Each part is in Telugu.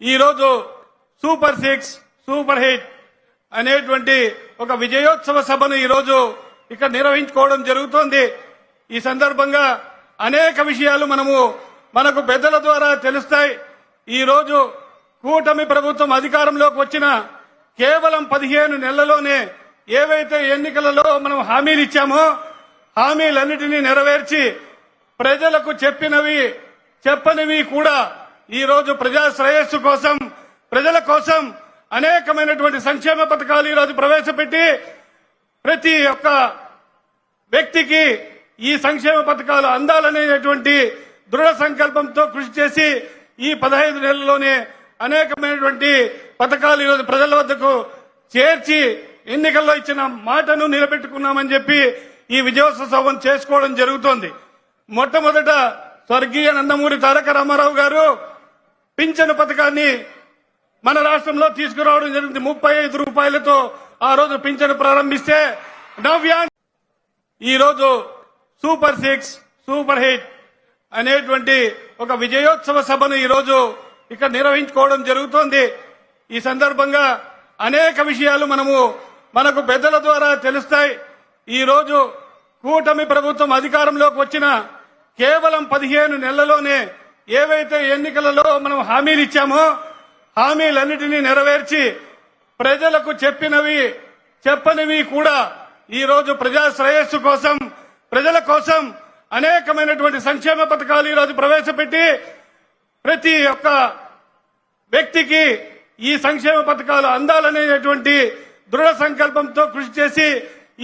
ఈరోజు సూపర్ 6 సూపర్ హిట్ అనేటువంటి ఒక విజయోత్సవ సభను ఈరోజు ఇక్కడ నిర్వహించుకోవడం జరుగుతోంది. ఈ సందర్భంగా అనేక విషయాలు మనకు పెద్దల ద్వారా తెలుస్తాయి. ఈ రోజు కూటమి ప్రభుత్వం అధికారంలోకి వచ్చిన కేవలం 15 నెలల్లోనే ఏవైతే ఎన్నికలలో మనం హామీలు ఇచ్చామో హామీలన్నిటినీ నెరవేర్చి ప్రజలకు చెప్పనివి కూడా ఈ రోజు ప్రజా శ్రేయస్సు కోసం ప్రజల కోసం అనేకమైనటువంటి సంక్షేమ పథకాలు ఈ రోజు ప్రవేశపెట్టి ప్రతి ఒక్క వ్యక్తికి ఈ సంక్షేమ పథకాలు అందాలనేటువంటి దృఢ సంకల్పంతో కృషి చేసి ఈ 15 నెలల్లోనే అనేకమైనటువంటి పథకాలు ఈరోజు ప్రజల వద్దకు చేర్చి ఎన్నికల్లో ఇచ్చిన మాటను నిలబెట్టుకున్నామని చెప్పి ఈ విజయోత్సవం చేసుకోవడం జరుగుతోంది. మొట్టమొదట స్వర్గీయ నందమూరి తారక రామారావు గారు పింఛను పథకాన్ని మన రాష్ట్రంలో తీసుకురావడం జరిగింది. 35 రూపాయలతో ఆ రోజు పింఛను ప్రారంభిస్తే ఈ రోజు సూపర్ 6 సూపర్ హిట్ అనేటువంటి ఒక విజయోత్సవ సభను ఈ రోజు ఇక్కడ నిర్వహించుకోవడం జరుగుతోంది. ఈ సందర్భంగా అనేక విషయాలు మనకు పెద్దల ద్వారా తెలుస్తాయి. ఈ రోజు కూటమి ప్రభుత్వం అధికారంలోకి వచ్చిన కేవలం 15 నెలల్లోనే ఏవైతే ఎన్నికలలో మనం హామీలు ఇచ్చామో హామీలన్నిటినీ నెరవేర్చి ప్రజలకు చెప్పనివి కూడా ఈ రోజు ప్రజా శ్రేయస్సు కోసం ప్రజల కోసం అనేకమైనటువంటి సంక్షేమ పథకాలు ఈ రోజు ప్రవేశపెట్టి ప్రతి ఒక్క వ్యక్తికి ఈ సంక్షేమ పథకాలు అందాలనేటువంటి దృఢ సంకల్పంతో కృషి చేసి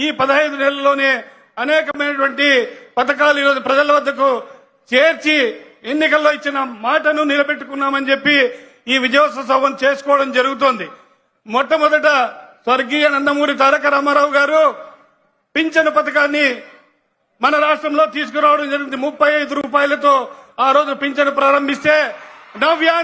ఈ 15 నెలల్లోనే అనేకమైనటువంటి పథకాలు ఈరోజు ప్రజల వద్దకు చేర్చి ఎన్నికల్లో ఇచ్చిన మాటను నిలబెట్టుకున్నామని చెప్పి ఈ విజయోత్సవం చేసుకోవడం జరుగుతోంది. మొట్టమొదట స్వర్గీయ నందమూరి తారక రామారావు గారు పింఛను పథకాన్ని మన రాష్ట్రంలో తీసుకురావడం జరిగింది. 35 రూపాయలతో ఆ రోజు పింఛను ప్రారంభిస్తే